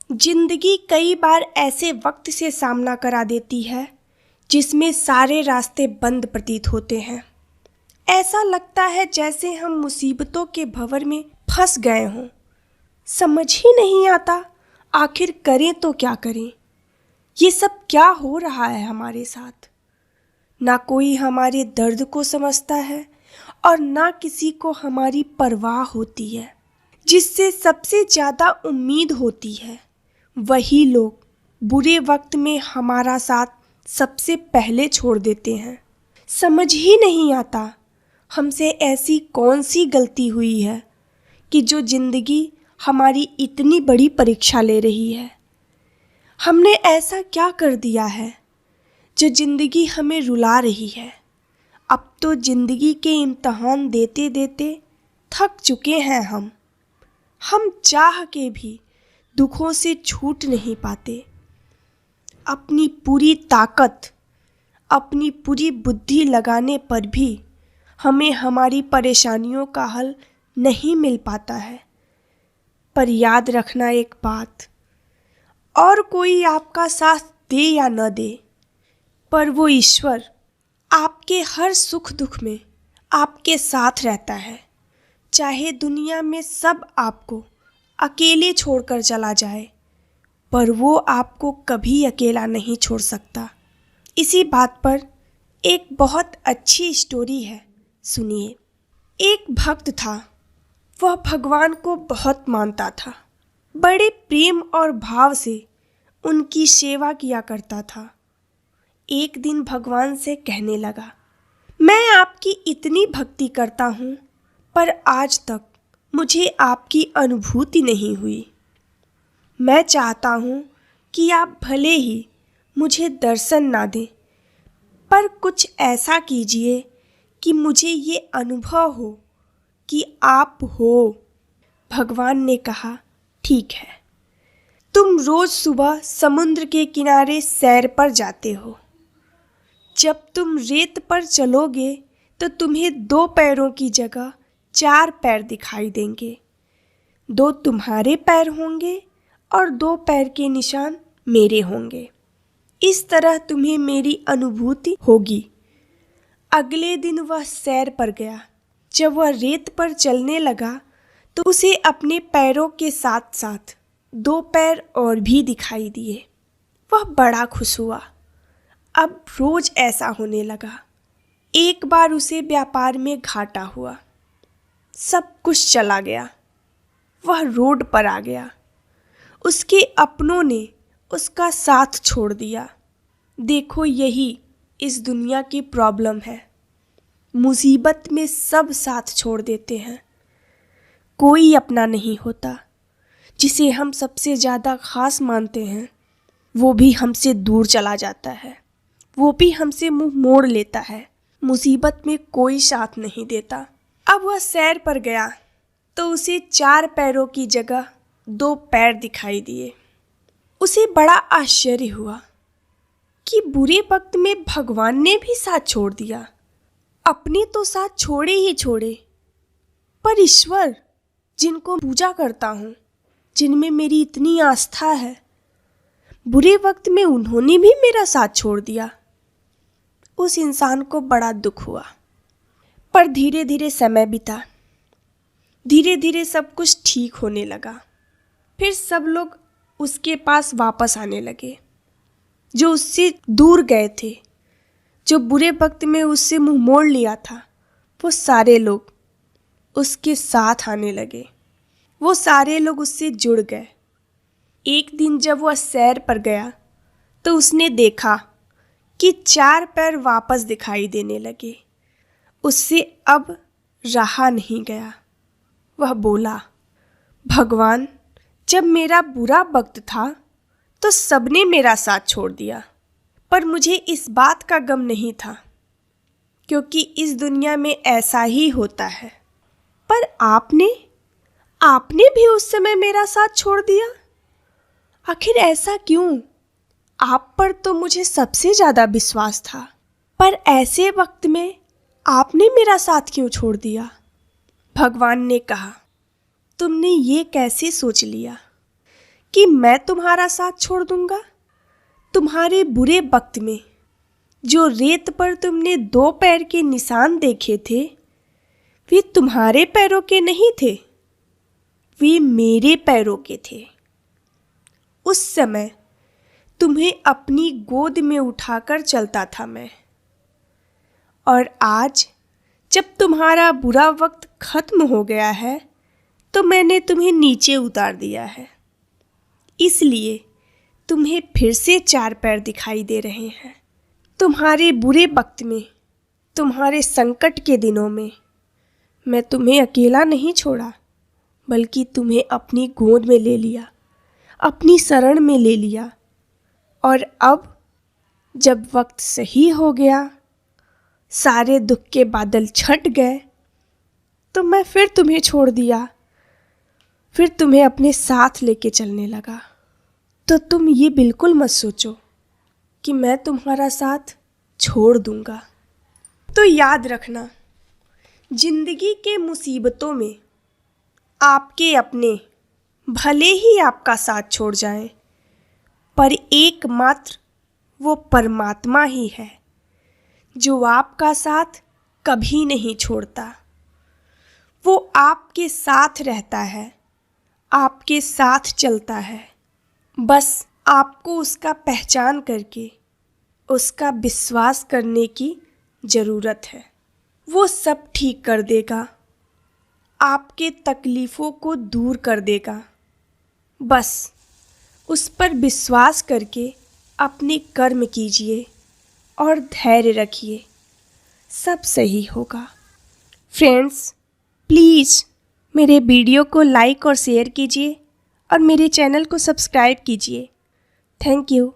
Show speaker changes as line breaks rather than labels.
जिंदगी कई बार ऐसे वक्त से सामना करा देती है जिसमें सारे रास्ते बंद प्रतीत होते हैं। ऐसा लगता है जैसे हम मुसीबतों के भंवर में फंस गए हों। समझ ही नहीं आता आखिर करें तो क्या करें। ये सब क्या हो रहा है हमारे साथ। ना कोई हमारे दर्द को समझता है और ना किसी को हमारी परवाह होती है। जिससे सबसे ज़्यादा उम्मीद होती है वही लोग बुरे वक्त में हमारा साथ सबसे पहले छोड़ देते हैं। समझ ही नहीं आता हमसे ऐसी कौन सी गलती हुई है कि जो ज़िंदगी हमारी इतनी बड़ी परीक्षा ले रही है। हमने ऐसा क्या कर दिया है जो ज़िंदगी हमें रुला रही है। अब तो ज़िंदगी के इम्तहान देते देते थक चुके हैं हम चाह के भी दुखों से छूट नहीं पाते। अपनी पूरी ताकत, अपनी पूरी बुद्धि लगाने पर भी हमें हमारी परेशानियों का हल नहीं मिल पाता है। पर याद रखना एक बात, और कोई आपका साथ दे या न दे, पर वो ईश्वर आपके हर सुख दुख में आपके साथ रहता है। चाहे दुनिया में सब आपको अकेले छोड़कर चला जाए, पर वो आपको कभी अकेला नहीं छोड़ सकता। इसी बात पर एक बहुत अच्छी स्टोरी है, सुनिए। एक भक्त था। वह भगवान को बहुत मानता था। बड़े प्रेम और भाव से उनकी सेवा किया करता था। एक दिन भगवान से कहने लगा, मैं आपकी इतनी भक्ति करता हूँ, पर आज तक मुझे आपकी अनुभूति नहीं हुई। मैं चाहता हूँ कि आप भले ही मुझे दर्शन ना दें, पर कुछ ऐसा कीजिए कि मुझे ये अनुभव हो कि आप हो। भगवान ने कहा, ठीक है। तुम रोज सुबह समुद्र के किनारे सैर पर जाते हो। जब तुम रेत पर चलोगे तो तुम्हें 2 पैरों की जगह 4 पैर दिखाई देंगे। 2 तुम्हारे पैर होंगे और 2 पैर के निशान मेरे होंगे। इस तरह तुम्हें मेरी अनुभूति होगी। अगले दिन वह सैर पर गया। जब वह रेत पर चलने लगा तो उसे अपने पैरों के साथ साथ 2 पैर और भी दिखाई दिए। वह बड़ा खुश हुआ। अब रोज ऐसा होने लगा। एक बार उसे व्यापार में घाटा हुआ। सब कुछ चला गया। वह रोड पर आ गया। उसके अपनों ने उसका साथ छोड़ दिया। देखो, यही इस दुनिया की प्रॉब्लम है। मुसीबत में सब साथ छोड़ देते हैं। कोई अपना नहीं होता। जिसे हम सबसे ज़्यादा खास मानते हैं वो भी हमसे दूर चला जाता है। वो भी हमसे मुंह मोड़ लेता है। मुसीबत में कोई साथ नहीं देता। अब वह सैर पर गया तो उसे 4 पैरों की जगह 2 पैर दिखाई दिए। उसे बड़ा आश्चर्य हुआ कि बुरे वक्त में भगवान ने भी साथ छोड़ दिया। अपने तो साथ छोड़े ही छोड़े, पर ईश्वर जिनको पूजा करता हूँ, जिनमें मेरी इतनी आस्था है, बुरे वक्त में उन्होंने भी मेरा साथ छोड़ दिया। उस इंसान को बड़ा दुख हुआ। पर धीरे धीरे समय बीता। धीरे धीरे सब कुछ ठीक होने लगा। फिर सब लोग उसके पास वापस आने लगे। जो उससे दूर गए थे, जो बुरे वक्त में उससे मुंह मोड़ लिया था, वो सारे लोग उसके साथ आने लगे। वो सारे लोग उससे जुड़ गए। एक दिन जब वह सैर पर गया तो उसने देखा कि 4 पैर वापस दिखाई देने लगे। उससे अब रहा नहीं गया। वह बोला, भगवान, जब मेरा बुरा वक्त था तो सबने मेरा साथ छोड़ दिया, पर मुझे इस बात का गम नहीं था, क्योंकि इस दुनिया में ऐसा ही होता है। पर आपने भी उस समय मेरा साथ छोड़ दिया। आखिर ऐसा क्यों? आप पर तो मुझे सबसे ज़्यादा विश्वास था, पर ऐसे वक्त में आपने मेरा साथ क्यों छोड़ दिया? भगवान ने कहा, तुमने ये कैसे सोच लिया कि मैं तुम्हारा साथ छोड़ दूंगा? तुम्हारे बुरे वक्त में जो रेत पर तुमने 2 पैर के निशान देखे थे, वे तुम्हारे पैरों के नहीं थे, वे मेरे पैरों के थे। उस समय तुम्हें अपनी गोद में उठाकर चलता था मैं, और आज जब तुम्हारा बुरा वक्त खत्म हो गया है तो मैंने तुम्हें नीचे उतार दिया है। इसलिए तुम्हें फिर से 4 पैर दिखाई दे रहे हैं। तुम्हारे बुरे वक्त में, तुम्हारे संकट के दिनों में मैं तुम्हें अकेला नहीं छोड़ा, बल्कि तुम्हें अपनी गोद में ले लिया, अपनी शरण में ले लिया। और अब जब वक्त सही हो गया, सारे दुख के बादल छट गए, तो मैं फिर तुम्हें छोड़ दिया, फिर तुम्हें अपने साथ लेके चलने लगा। तो तुम ये बिल्कुल मत सोचो कि मैं तुम्हारा साथ छोड़ दूंगा। तो याद रखना, जिंदगी के मुसीबतों में आपके अपने भले ही आपका साथ छोड़ जाएं, पर एकमात्र वो परमात्मा ही है जो आपका साथ कभी नहीं छोड़ता। वो आपके साथ रहता है, आपके साथ चलता है। बस आपको उसका पहचान करके उसका विश्वास करने की ज़रूरत है। वो सब ठीक कर देगा, आपके तकलीफ़ों को दूर कर देगा। बस उस पर विश्वास करके अपने कर्म कीजिए और धैर्य रखिए, सब सही होगा। फ्रेंड्स, प्लीज़ मेरे वीडियो को लाइक और शेयर कीजिए और मेरे चैनल को सब्सक्राइब कीजिए। Thank you.